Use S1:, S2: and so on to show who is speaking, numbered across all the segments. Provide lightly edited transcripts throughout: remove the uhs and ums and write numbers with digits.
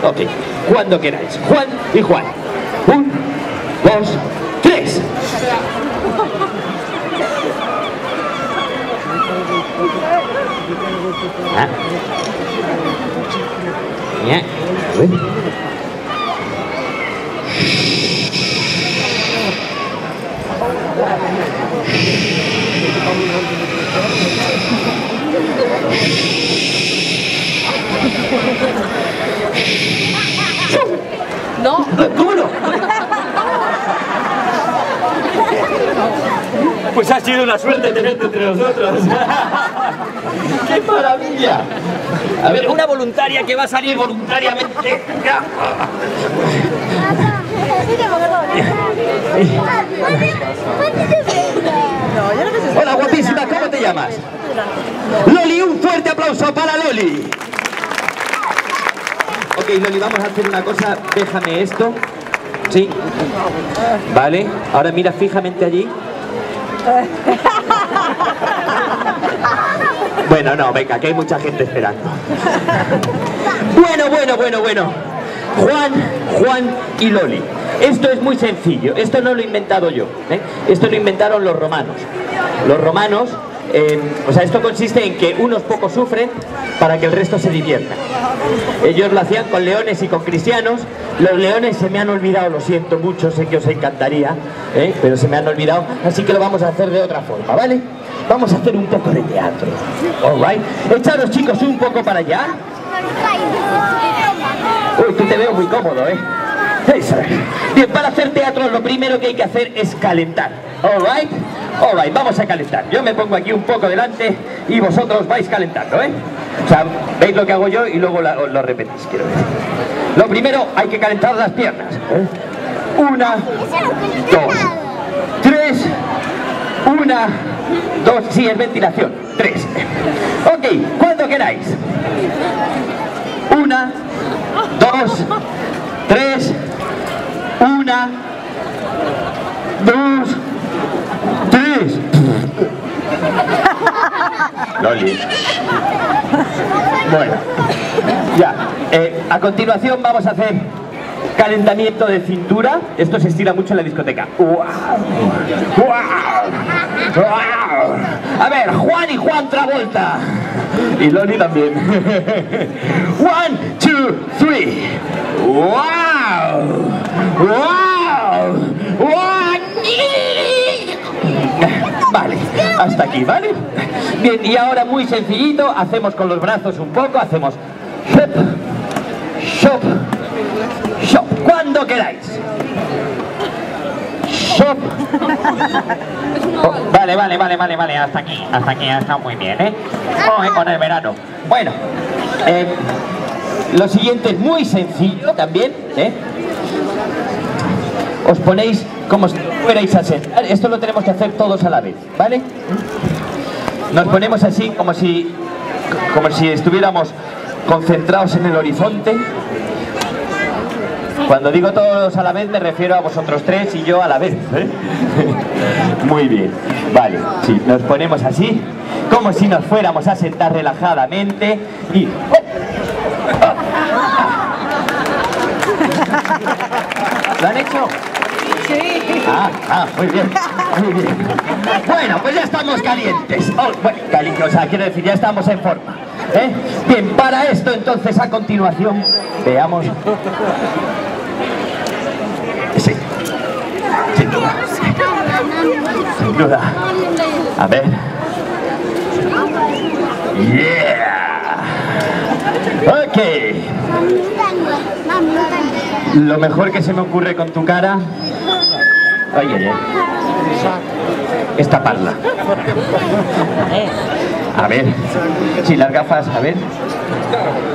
S1: Ok, cuando queráis. Juan y Juan. 1, 2, 3. Ah. Ya.
S2: No.
S1: ¿Cómo no? Pues ha sido una suerte tenerte entre nosotros. ¡Qué maravilla! A ver, una voluntaria que va a salir voluntariamente. Hola, guapísima, ¿cómo te llamas? Loli, un fuerte aplauso para Loli. Ok, Loli, vamos a hacer una cosa. Déjame esto. Sí. Vale, ahora mira fijamente allí. Bueno, no, venga, que hay mucha gente esperando. Bueno. Juan y Loli. Esto es muy sencillo, esto no lo he inventado yo, ¿eh? Esto lo inventaron los romanos. Los romanos, o sea, esto consiste en que unos pocos sufren para que el resto se divierta. Ellos lo hacían con leones y con cristianos. Los leones se me han olvidado, lo siento mucho, sé que os encantaría, pero se me han olvidado, así que lo vamos a hacer de otra forma, ¿vale? Vamos a hacer un poco de teatro, alright. Echaros, chicos, un poco para allá. Uy, tú te veo muy cómodo, ¿eh? Eso es. Bien, para hacer teatro lo primero que hay que hacer es calentar, alright. Alright, vamos a calentar. Yo me pongo aquí un poco delante y vosotros vais calentando, ¿eh? O sea, veis lo que hago yo y luego lo repetís, quiero decir. Lo primero, hay que calentar las piernas, ¿eh? 1, 2, 3. 1, 2, sí, es ventilación. 3. Ok, cuando queráis. 1, 2, 3. 1, 2, 3. Loli. Bueno, ya. A continuación vamos a hacer calentamiento de cintura. Esto se estira mucho en la discoteca. A ver, Juan y Juan Travolta. Y Loli también. 1, 2, 3. ¡Wow! Vale, hasta aquí, ¿vale? Bien, y ahora muy sencillito, hacemos con los brazos un poco, hacemos shop, shop, shop, cuando queráis. Shop. Oh, vale, hasta aquí ha estado muy bien, ¿eh? Con el verano. Bueno, lo siguiente es muy sencillo también, ¿eh? Os ponéis como si fuerais a sentar. Esto lo tenemos que hacer todos a la vez, ¿vale? Nos ponemos así como si estuviéramos concentrados en el horizonte. Cuando digo todos a la vez me refiero a vosotros tres y yo a la vez, ¿eh? Muy bien, vale, sí, nos ponemos así, como si nos fuéramos a sentar relajadamente y... ¿Lo han hecho? Sí. Muy bien, muy bien. Bueno, pues ya estamos calientes. Bueno, calientes, o sea, quiero decir, ya estamos en forma, ¿eh? Bien, para esto entonces a continuación, veamos... Sí, sin duda. Sin duda. A ver. Yeah. Ok. Lo mejor que se me ocurre con tu cara... Oye, es taparla. A ver. Sí, las gafas, a ver.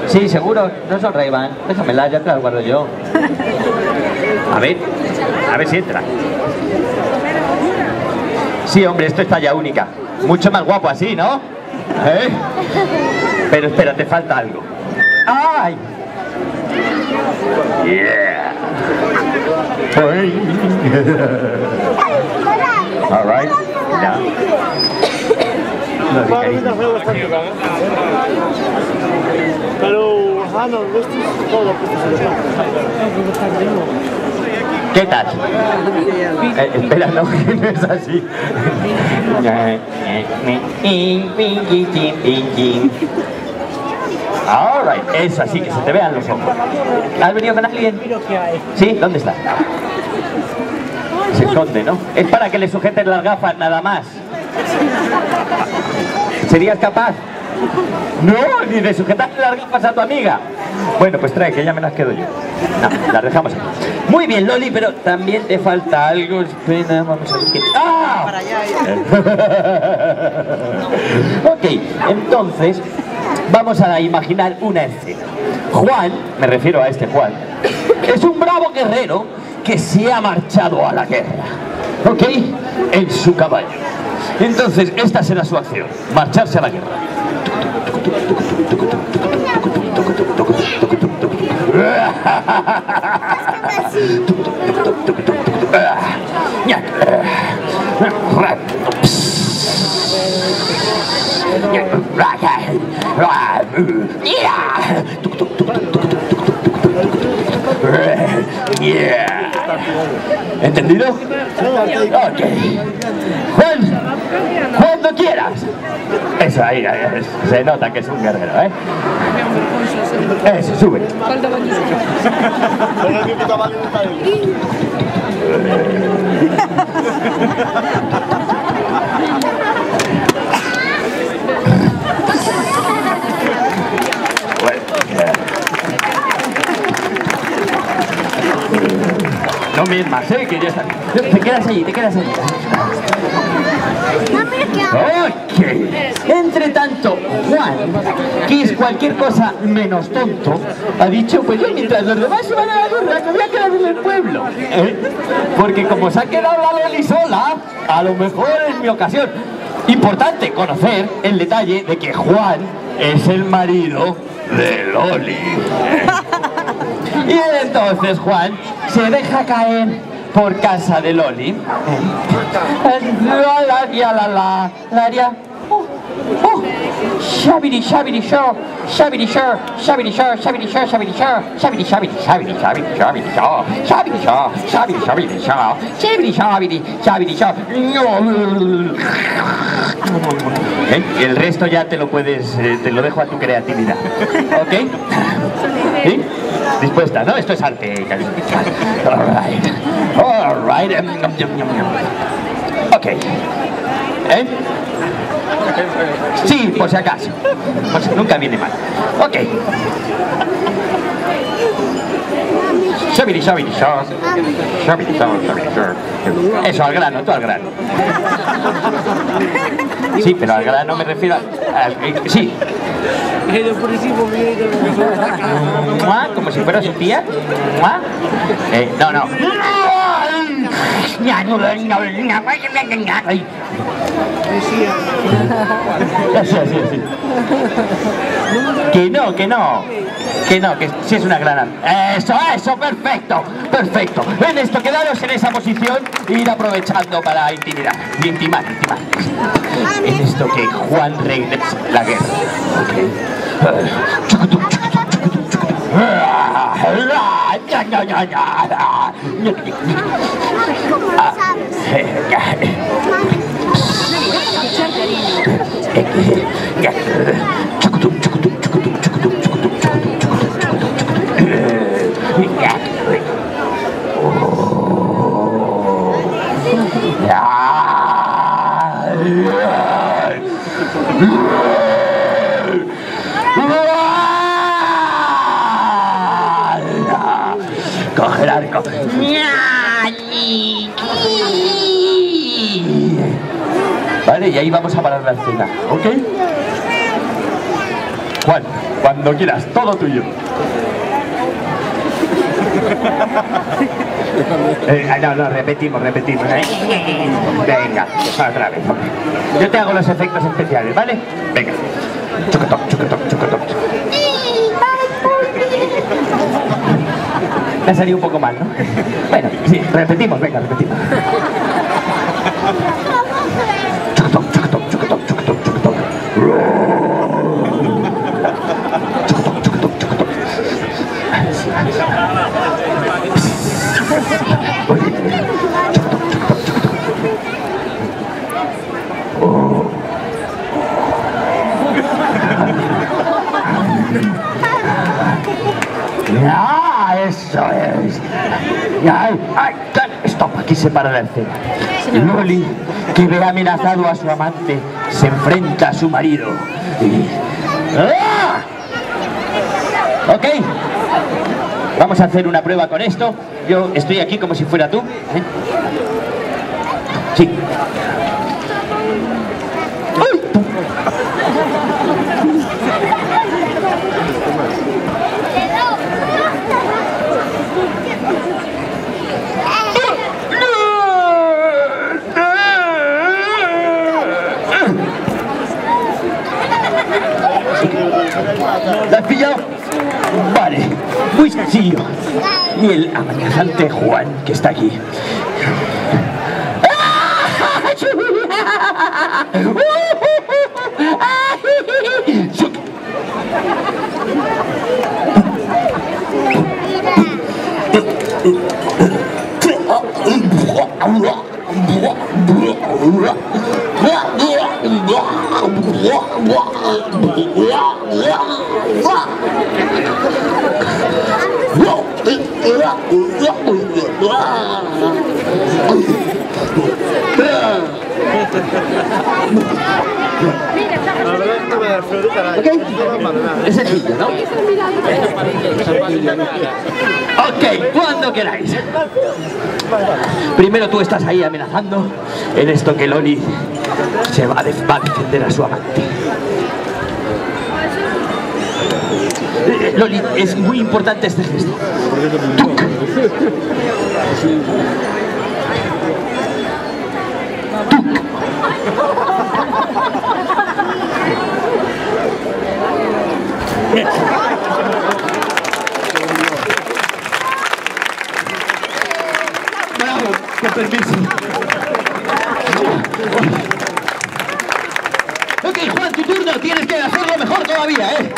S1: Sí, seguro. No son Ray-Ban. Déjamelas, ya te las guardo yo. A ver si entra. Sí, hombre, esto es talla única. Mucho más guapo así, ¿no? ¿Eh? Pero espera, te falta algo. ¡Ay! Yeah. All right. Yeah. No,
S3: Hello.
S1: ¿Qué tal? Espera, no, que no es así. All right, es así, que se te vean los ojos. ¿Has venido con alguien? ¿Sí? ¿Dónde está? Se esconde, ¿no? Es para que le sujetes las gafas, nada más. ¿Serías capaz? No, ni de sujetarle las gafas a tu amiga. Bueno, pues trae, que ya me las quedo yo. No, las dejamos aquí. Muy bien, Loli, pero también te falta algo. Espera, vamos a ver qué... ¡Ah! Ok, entonces vamos a imaginar una escena. Juan, me refiero a este Juan, es un bravo guerrero que se ha marchado a la guerra. ¿Ok? En su caballo. Entonces, esta será su acción. Marcharse a la guerra. ¿Entendido? Ok. Juan, cuando quieras. Eso, ahí, se nota que es un guerrero, ¿eh? Eso, sube. No mismas, que ya está. Te quedas allí, te quedas allí. Ok. Entre tanto, Juan, que es cualquier cosa menos tonto, ha dicho, pues yo mientras los demás se van a la guerra, me voy a quedar en el pueblo. Porque como se ha quedado la Loli sola, a lo mejor es mi ocasión. Importante conocer el detalle de que Juan es el marido de Loli. Y entonces Juan se deja caer por casa de Loli. Shabiri shabiri shor, shabiri shor, shabiri shor, shabiri shor, shabiri shor, shabiri shabiri shabiri shabiri shabiri shor, shabiri shor, shabiri shabiri shor, shabiri shabiri shabiri shor. El resto ya te lo puedes, te lo dejo a tu creatividad. ¿Ok? ¿Sí? Dispuesta, ¿no? Esto es arte. All right. All right. Ok. Sí, por si acaso. Pues nunca viene mal. Ok. Shabiri, shabiri, shor. Shabiri, shor, shabiri, shor. Eso, al grano, tú al grano. Sí, pero al grano me refiero al sí. Como si fuera su tía. No, no. Así. Que no. Que sí es una gran... Eso, perfecto. En esto, quedaros en esa posición e ir aprovechando para intimar. En esto que Juan regresa la guerra. Coge el arco. Vale, y ahí vamos a parar la escena, ¿ok? Juan, cuando quieras, todo tuyo. No, repetimos. Venga, otra vez. Yo te hago los efectos especiales, ¿vale? Venga. Chocotoc. Me ha salido un poco mal, ¿no? Bueno, sí, repetimos. Chocotoc. ¡Ah, eso es! ¡Ay! ¡Stop! Aquí se para la escena. Loli, que ve amenazado a su amante, se enfrenta a su marido. ¡Ah! ¿Ok? Vamos a hacer una prueba con esto. Yo estoy aquí como si fuera tú. ¿Eh? Sí. ¡Ay! ¿La has pillado? Vale, muy sencillo. Y el amenazante Juan, que está aquí. ¿Okay? Es sencillo, ¿no? Ok, cuando queráis. Primero tú estás ahí amenazando en esto que Loli se va a defender a su amante. Loli, es muy importante este gesto. Bravo, con permiso. Ok, Juan, tu turno. Tienes que hacerlo mejor todavía, ¿eh?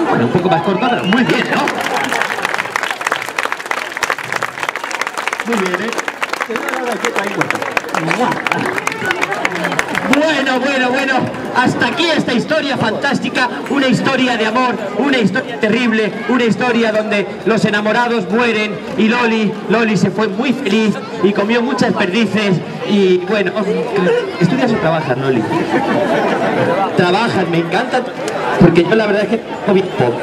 S1: Bueno, un poco más corta, pero muy bien, ¿no? Muy bien, ¿eh? Bueno, hasta aquí esta historia fantástica, una historia de amor, una historia terrible, una historia donde los enamorados mueren y Loli se fue muy feliz y comió muchas perdices y bueno, ¿estudias o trabajas, Loli? Trabajas, me encanta, porque yo la verdad es que no bien poco.